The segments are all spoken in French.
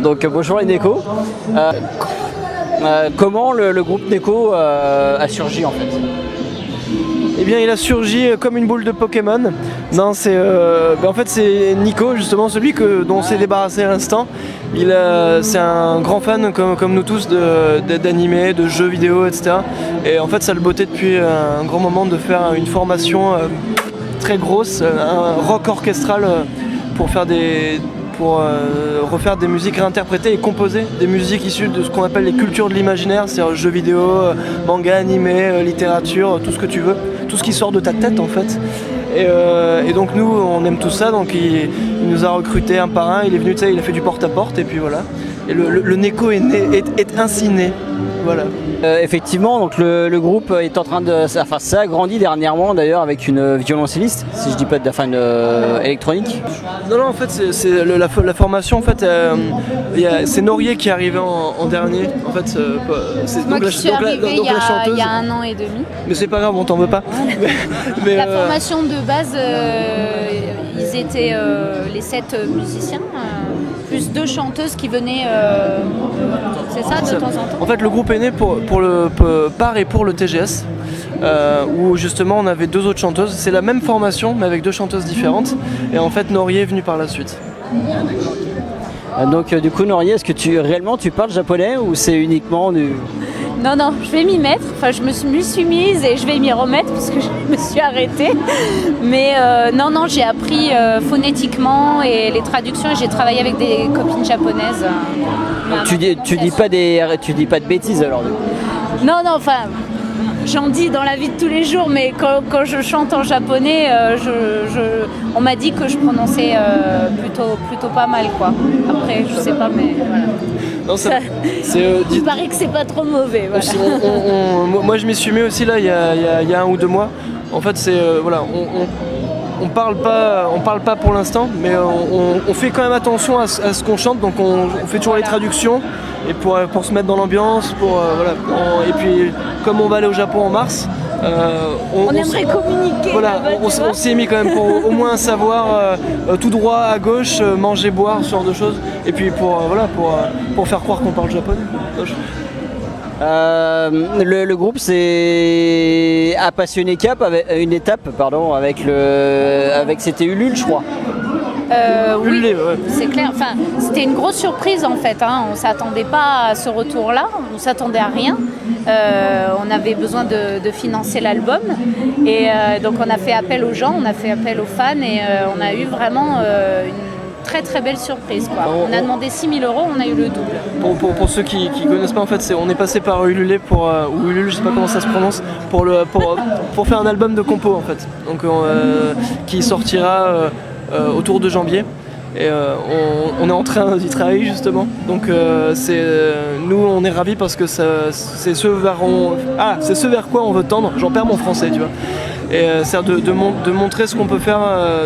Donc bonjour les Neko. Comment le groupe Neko a surgi en fait? Eh bien, il a surgi comme une boule de Pokémon. Non, en fait, c'est Nico, justement, celui dont on s'est débarrassé à l'instant. C'est un grand fan, comme nous tous, d'animés, de jeux vidéo, etc. Et en fait, ça le bottait depuis un grand moment de faire une formation très grosse, un rock orchestral pour refaire des musiques réinterprétées et composer des musiques issues de ce qu'on appelle les cultures de l'imaginaire, c'est-à-dire jeux vidéo, manga, animé, littérature, tout ce que tu veux, tout ce qui sort de ta tête en fait. Et donc nous on aime tout ça, donc il nous a recrutés un par un, il est venu, tu sais, il a fait du porte-à-porte et puis voilà. Et le Neko est ainsi né. Voilà. Effectivement, donc le groupe est en train de... Enfin, ça a grandi dernièrement d'ailleurs avec une violoncelliste, si je dis pas de la fin électronique. Non, en fait, c'est la formation, en fait, c'est Norier qui est arrivé en dernier. En fait, c'est moi qui suis arrivée il y a 1 an et demi. Mais c'est pas grave, on t'en veut pas. La formation de base, ils étaient les 7 musiciens. Plus 2 chanteuses qui venaient, c'est ça, de temps en temps. En fait, le groupe est né par et pour le TGS, où justement on avait 2 autres chanteuses. C'est la même formation, mais avec 2 chanteuses différentes. Et en fait, Norier est venu par la suite. Donc du coup, Norier, est-ce que tu parles japonais ou c'est uniquement du... Non, je vais m'y mettre. Enfin, je me suis mise et je vais m'y remettre parce que je me suis arrêtée. Mais non, j'ai appris phonétiquement et les traductions. Et j'ai travaillé avec des copines japonaises. Tu dis pas de bêtises alors? Non, enfin, j'en dis dans la vie de tous les jours, mais quand je chante en japonais, on m'a dit que je prononçais plutôt pas mal, quoi. Après, je sais pas, mais voilà. Non, il paraît que c'est pas trop mauvais. Voilà. Moi, je m'y suis mis aussi là il y a 1 ou 2 mois. En fait, voilà, on parle pas pour l'instant, mais on fait quand même attention à ce qu'on chante. Donc on fait toujours les traductions et pour se mettre dans l'ambiance, voilà. Et puis comme on va aller au Japon en mars. On aimerait communiquer. Voilà, on s'y est mis quand même pour au moins savoir tout droit à gauche, manger, boire, ce genre de choses. Et puis pour faire croire qu'on parle japonais. Le groupe a passé une étape avec c'était Ulule, je crois. Oui, c'est clair. Enfin, c'était une grosse surprise en fait. On s'attendait pas à ce retour-là. On s'attendait à rien. On avait besoin de financer l'album et donc on a fait appel aux gens, on a fait appel aux fans et on a eu vraiment une très très belle surprise, quoi. On a demandé 6 000 €, on a eu le double. Pour ceux qui connaissent pas, en fait, on est passé par Ulule ou Ulule, je sais pas comment ça se prononce, pour faire un album de compo en fait. Donc qui sortira autour de janvier. Et on est en train d'y travailler justement. Donc nous on est ravis parce que c'est ce vers quoi on veut tendre. J'en perds mon français, tu vois. Et c'est de montrer ce qu'on peut faire,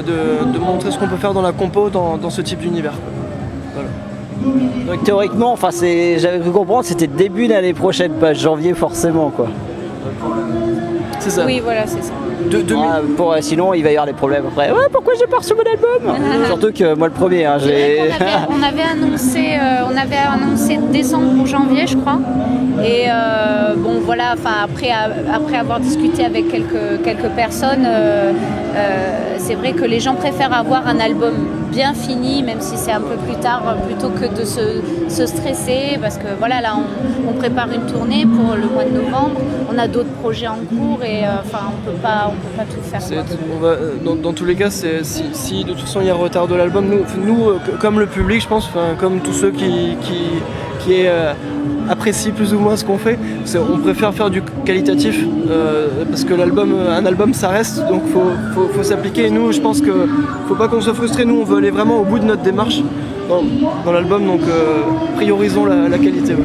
de montrer ce qu'on peut faire dans la compo dans ce type d'univers. Voilà. Donc théoriquement, enfin j'avais pu comprendre, c'était début d'année prochaine, pas janvier forcément, quoi. C'est ça. Oui, voilà, c'est ça. Sinon il va y avoir des problèmes après. Ouais, pourquoi j'ai pas reçu mon album? Surtout que moi le premier, on avait annoncé décembre ou janvier, je crois. Et bon voilà, après avoir discuté avec quelques personnes, c'est vrai que les gens préfèrent avoir un album bien fini, même si c'est un peu plus tard, plutôt que de se stresser, parce que voilà, là on prépare une tournée pour le mois de novembre, on a d'autres projets en cours et on peut pas tout faire. Dans tous les cas, si de toute façon il y a retard de l'album, nous comme le public, je pense, comme tous ceux qui apprécient plus ou moins ce qu'on fait, on préfère faire du qualitatif parce que un album ça reste, donc faut s'appliquer. Et nous, je pense que faut pas qu'on soit frustré. Nous, on veut aller vraiment au bout de notre démarche dans l'album, donc priorisons la qualité.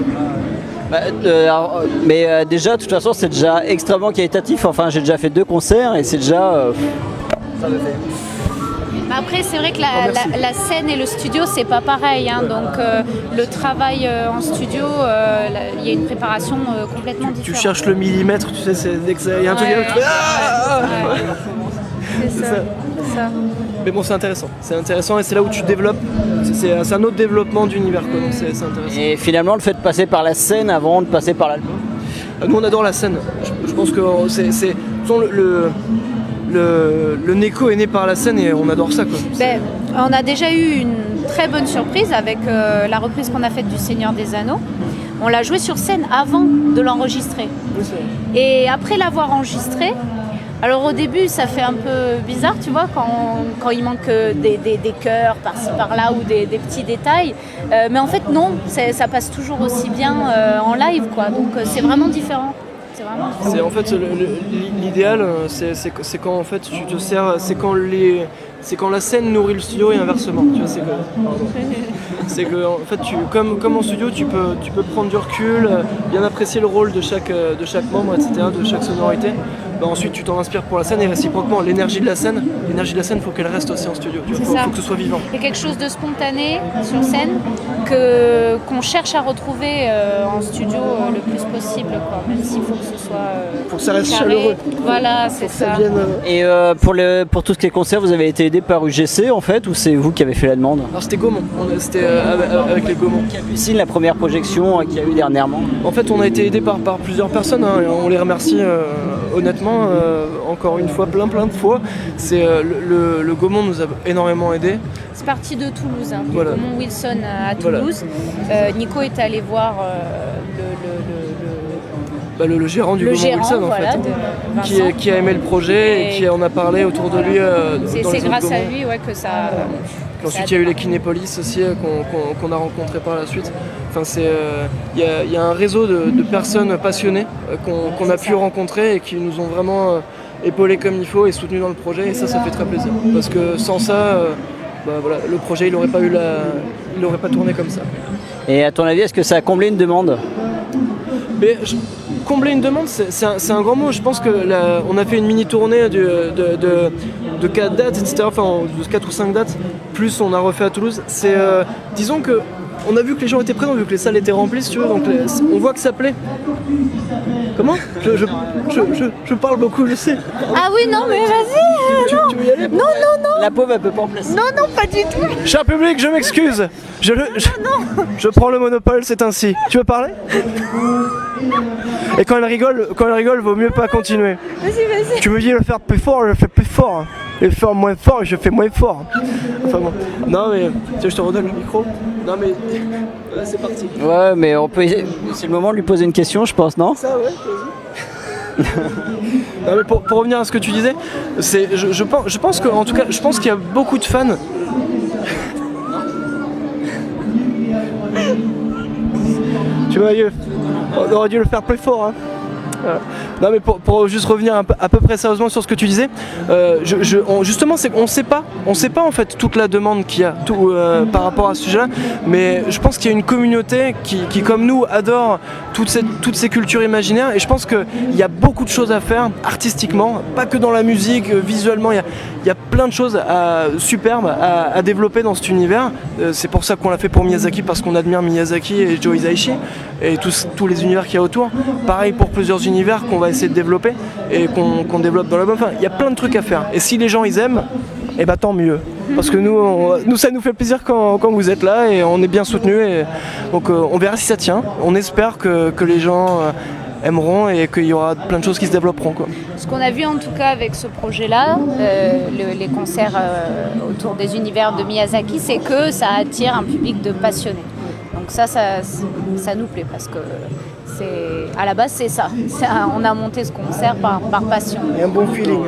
Mais déjà, de toute façon, c'est déjà extrêmement qualitatif. Enfin, j'ai déjà fait 2 concerts et c'est déjà... ça me fait. Après, c'est vrai que la scène et le studio, c'est pas pareil. Donc, le travail en studio, il y a une préparation complètement différente. Tu cherches le millimètre, tu sais, dès qu'il y a un truc... C'est ça. Mais bon, c'est intéressant et c'est là où tu développes. C'est un autre développement d'univers, quoi. Donc c'est intéressant. Et finalement, le fait de passer par la scène avant de passer par l'album. Nous, on adore la scène. Je pense que le Neko est né par la scène et on adore ça, quoi. Ben, on a déjà eu une très bonne surprise avec la reprise qu'on a faite du Seigneur des Anneaux. On l'a joué sur scène avant de l'enregistrer. Oui, c'est vrai. Et après l'avoir enregistré, alors au début ça fait un peu bizarre, tu vois, quand il manque des chœurs par-ci par-là ou des petits détails. Mais en fait non, ça passe toujours aussi bien en live, quoi. Donc c'est vraiment différent. C'est en fait l'idéal, c'est quand en fait tu te sers, c'est quand la scène nourrit le studio et inversement. Tu vois, c'est que en fait comme en studio tu peux prendre du recul, bien apprécier le rôle de chaque membre, etc., de chaque sonorité. Bah, ensuite tu t'en inspires pour la scène et réciproquement l'énergie de la scène, faut qu'elle reste aussi en studio. Il faut que ce soit vivant. Il y a quelque chose de spontané sur scène qu'on cherche à retrouver en studio le plus possible, quoi. Même s'il faut que ce soit pour que ça reste carré. chaleureux. Voilà, c'est ça. Et pour tous les concerts, vous avez été aidé par UGC en fait, ou c'est vous qui avez fait la demande? Alors c'était Gaumont, c'était avec les Gaumont. Capucine, la première projection qu'il y a eu dernièrement. En fait, on a été aidé par plusieurs personnes, hein, et on les remercie honnêtement, encore une fois, plein de fois. C'est le Gaumont nous a énormément aidé. C'est parti de Toulouse, hein, Voilà. Gaumont Wilson à Toulouse. Nico est allé voir Le gérant du Gaumont Wilson, en voilà, fait, de Vincent. qui a aimé le projet et qui en a parlé autour de lui. C'est grâce à lui, ouais, que ça. Ensuite, il y a eu les Kinépolis aussi qu'on a rencontrés par la suite. Enfin, il y a un réseau de personnes passionnées qu'on a pu rencontrer et qui nous ont vraiment épaulés comme il faut et soutenus dans le projet. Et ça fait très plaisir. Parce que sans ça, voilà, le projet, il n'aurait pas tourné comme ça. Et à ton avis, est-ce que ça a comblé une demande? Mais combler une demande, c'est un grand mot. Je pense que on a fait une mini tournée de 4 dates, etc. Enfin, de 4 ou 5 dates. Plus on a refait à Toulouse. Disons que on a vu que les gens étaient présents, vu que les salles étaient remplies, si tu veux. Donc on voit que ça plaît. Comment je parle beaucoup, je sais. Ah oui, non, mais vas-y. Tu veux y aller? Non. La pauvre, elle peut pas en placer. Non, pas du tout. Cher public, je m'excuse. Je prends le monopole, c'est ainsi. Tu veux parler? Et quand elle rigole, vaut mieux pas continuer. Vas-y. Tu me dis de le faire plus fort, je le fais plus fort. Et le faire moins fort, je fais moins fort. Enfin bon. Non mais, tiens, je te redonne le micro. Non mais, là c'est parti. Ouais, mais c'est le moment de lui poser une question, je pense, non? Ça, ouais, vas-y. Non mais pour revenir à ce que tu disais, je pense que, en tout cas, je pense qu'il y a beaucoup de fans. Tu vois, on aurait dû le faire plus fort, hein. Voilà. Non mais pour juste revenir à peu près sérieusement sur ce que tu disais, justement c'est qu'on sait pas en fait toute la demande qu'il y a par rapport à ce sujet-là, mais je pense qu'il y a une communauté qui comme nous adore toutes ces cultures imaginaires, et je pense qu'il y a beaucoup de choses à faire artistiquement, pas que dans la musique, visuellement, il y a plein de choses superbes à développer dans cet univers. C'est pour ça qu'on l'a fait pour Miyazaki, parce qu'on admire Miyazaki et Joe Hisaishi et tous les univers qu'il y a autour. Pareil pour plusieurs univers qu'on va essayer de développer et qu'on développe dans l'album. Enfin, il y a plein de trucs à faire. Et si les gens ils aiment, et bah tant mieux. Parce que nous ça nous fait plaisir quand vous êtes là et on est bien soutenus. Donc on verra si ça tient. On espère que les gens aimeront et qu'il y aura plein de choses qui se développeront, quoi. Ce qu'on a vu en tout cas avec ce projet-là, les concerts autour des univers de Miyazaki, c'est que ça attire un public de passionnés. Donc ça nous plaît parce que à la base c'est ça. On a monté ce concert par passion. Et un bon feeling.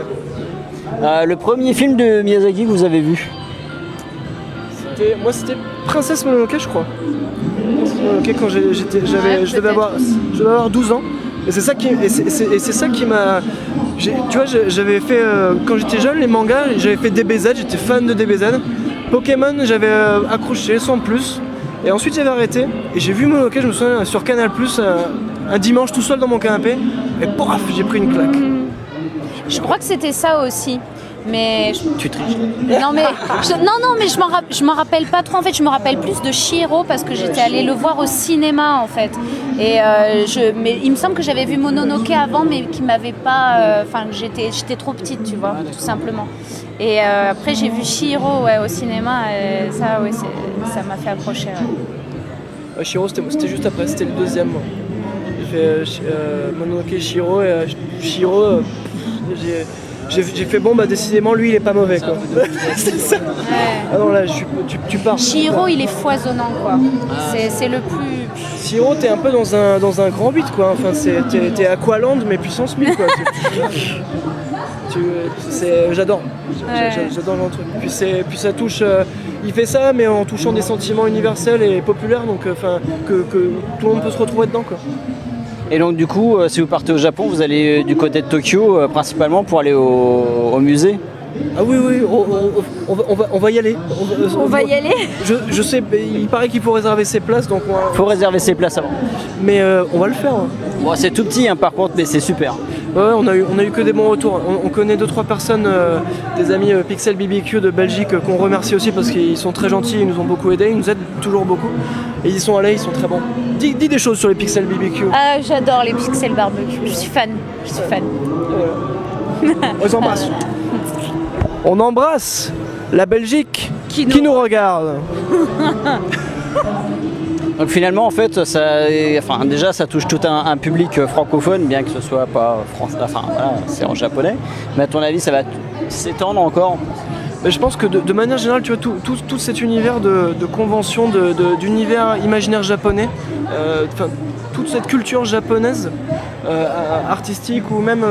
Le premier film de Miyazaki que vous avez vu? C'était Princesse Mononoke, je crois. Princesse Mononoke, quand je devais avoir 12 ans. Et c'est ça qui m'a... Tu vois, j'avais fait, quand j'étais jeune, les mangas, j'avais fait DBZ, j'étais fan de DBZ. Pokémon, j'avais accroché, sans plus. Et ensuite j'avais arrêté, et j'ai vu Mononoke, je me souviens, sur Canal+, un dimanche tout seul dans mon canapé, et paf, j'ai pris une claque. Je crois que c'était ça aussi. Mais Tu triches. non mais je m'en rappelle pas trop. En fait, je me rappelle plus de Chihiro parce que j'étais allée le voir au cinéma en fait. Mais il me semble que j'avais vu Mononoke avant, mais qui m'avait pas. Enfin, j'étais trop petite, tu vois, tout simplement. Et après, j'ai vu Chihiro au cinéma, et ça, ça m'a fait accrocher. Ouais. Chihiro, c'était juste après, c'était le deuxième. J'ai fait Mononoke Chihiro, et Chihiro, j'ai fait bon, bah décidément, lui, il est pas mauvais, quoi. C'est ça. Ouais. Ah non, là, tu pars. Chihiro, il est foisonnant, quoi. C'est le plus. Chihiro, t'es un peu dans un grand 8, quoi. Enfin, t'es Aqualand, mais puissance 1000, quoi. J'adore. Ouais. J'adore le truc. Puis ça touche. Il fait ça, mais en touchant des sentiments universels et populaires, donc que tout le monde peut se retrouver dedans, quoi. Et donc du coup, si vous partez au Japon, vous allez du côté de Tokyo principalement pour aller au musée? Ah oui, on va y aller. On va y aller. Je sais, il paraît qu'il faut réserver ses places, donc faut réserver ses places avant. Mais on va le faire. Hein. Bon, c'est tout petit par contre, mais c'est super. Ouais, on a eu que des bons retours. On connaît 2-3 personnes, des amis Pixel BBQ de Belgique qu'on remercie aussi parce qu'ils sont très gentils, ils nous ont beaucoup aidés, ils nous aident toujours beaucoup. Et ils sont allés, ils sont très bons. Dis des choses sur les Pixel BBQ. Ah, j'adore les Pixel barbecue, je suis fan. Voilà. On s'embrasse. On embrasse la Belgique qui nous regarde. Donc finalement, en fait, déjà ça touche tout un public francophone, bien que ce soit pas français, c'est en japonais. Mais à ton avis, ça va s'étendre encore? Mais je pense que de manière générale, tu vois, tout cet univers de convention, d'univers imaginaire japonais, toute cette culture japonaise, artistique ou même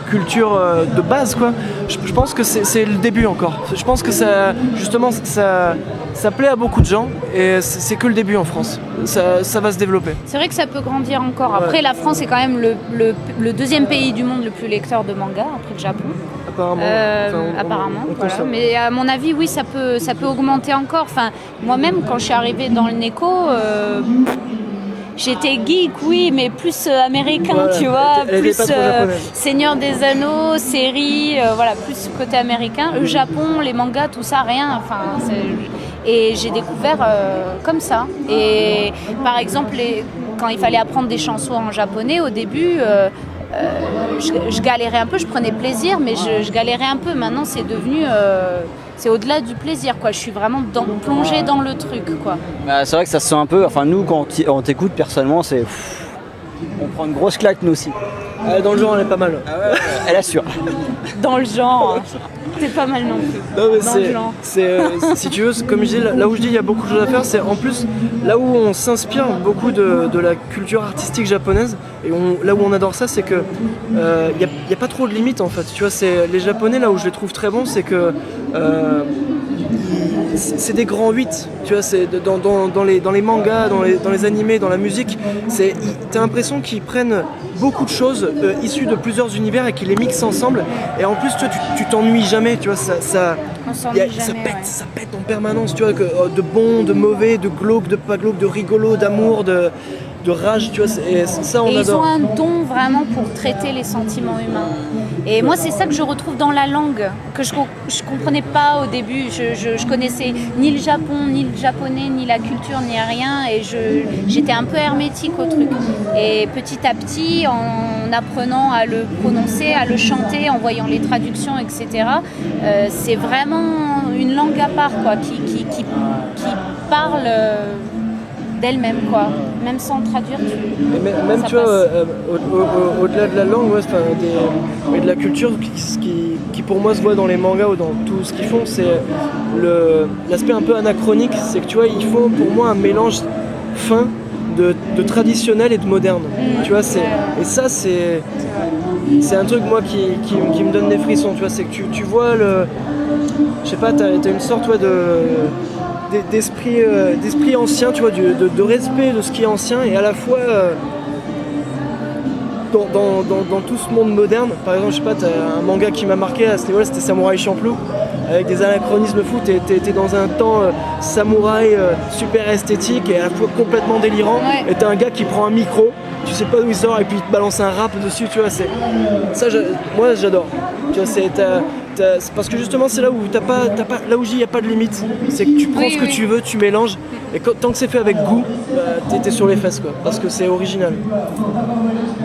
culture de base, quoi. Je pense que c'est le début encore. Je pense que ça plaît à beaucoup de gens et c'est que le début en France. Ça va se développer. C'est vrai que ça peut grandir encore. Après, la France est quand même le deuxième pays du monde le plus lecteur de manga, après le Japon. Apparemment. Voilà. Mais à mon avis, oui, ça peut augmenter encore. Enfin, moi-même, quand je suis arrivée dans le Neko, j'étais geek, oui, mais plus américain, voilà, tu vois, plus Seigneur des Anneaux, séries, plus côté américain. Le Japon, les mangas, tout ça, rien. Enfin, et j'ai découvert comme ça. Et par exemple, quand il fallait apprendre des chansons en japonais, au début, je galérais un peu, je prenais plaisir, mais je galérais un peu. Maintenant, c'est devenu... c'est au-delà du plaisir, quoi. Je suis vraiment plongée dans le truc, quoi. Bah, c'est vrai que ça se sent un peu... Enfin, nous, quand on t'écoute, personnellement, on prend une grosse claque, nous aussi. Dans le genre, elle est pas mal. Ah ouais, elle assure. Dans le genre, c'est pas mal non plus. Non, mais si tu veux, comme je dis, là où je dis il y a beaucoup de choses à faire, c'est en plus là où on s'inspire beaucoup de la culture artistique japonaise et là où on adore ça, c'est que y a pas trop de limites en fait. Tu vois, c'est les Japonais là où je les trouve très bons, c'est que c'est des grands 8, tu vois, c'est dans les mangas, dans les animés, dans la musique, t'as l'impression qu'ils prennent beaucoup de choses issues de plusieurs univers et qu'ils les mixent ensemble. Et en plus, tu t'ennuies jamais, tu vois, ça pète en permanence, tu vois, de bon, de mauvais, de glauque, de pas glauque, de rigolo, d'amour, de rage, tu vois, et ça on adore. Ils ont un don vraiment pour traiter les sentiments humains. Et moi c'est ça que je retrouve dans la langue, que je comprenais pas au début. Je connaissais ni le Japon, ni le japonais, ni la culture, ni rien, et j'étais un peu hermétique au truc. Et petit à petit, en apprenant à le prononcer, à le chanter, en voyant les traductions, etc., c'est vraiment une langue à part, quoi, qui parle d'elle-même, quoi, même sans traduire. Même tu vois, au-delà de la langue, et de la culture, qui pour moi se voit dans les mangas ou dans tout ce qu'ils font, c'est l'aspect un peu anachronique, c'est que tu vois, ils font pour moi un mélange fin de traditionnel et de moderne. Tu vois, et ça c'est un truc moi qui me donne des frissons, tu vois, c'est que tu vois je sais pas, t'as une sorte, toi, d'esprit ancien, tu vois, de respect de ce qui est ancien, et à la fois dans tout ce monde moderne. Par exemple, je sais pas, t'as un manga qui m'a marqué à ce niveau-là, c'était Samouraï Champloo, avec des anachronismes fous. T'es dans un temps samouraï super esthétique et à la fois complètement délirant, ouais. Et t'as un gars qui prend un micro, tu sais pas d'où il sort, et puis il te balance un rap dessus, tu vois, moi j'adore. Tu vois, C'est parce que justement c'est là où là où il n'y a pas de limite. C'est que tu prends ce que tu veux, tu mélanges, et tant que c'est fait avec goût, t'es sur les fesses quoi, parce que c'est original.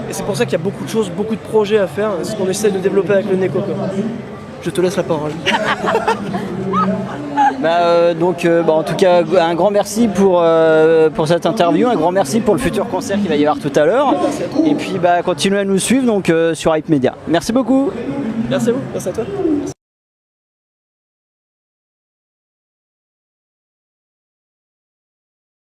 Et c'est pour ça qu'il y a beaucoup de choses, beaucoup de projets à faire, c'est ce qu'on essaie de développer avec le Neko quoi. Je te laisse la parole. En tout cas, un grand merci pour cette interview, un grand merci pour le futur concert qu'il va y avoir tout à l'heure. Et puis continuez à nous suivre sur Hype Media. Merci beaucoup. Merci à vous, merci à toi.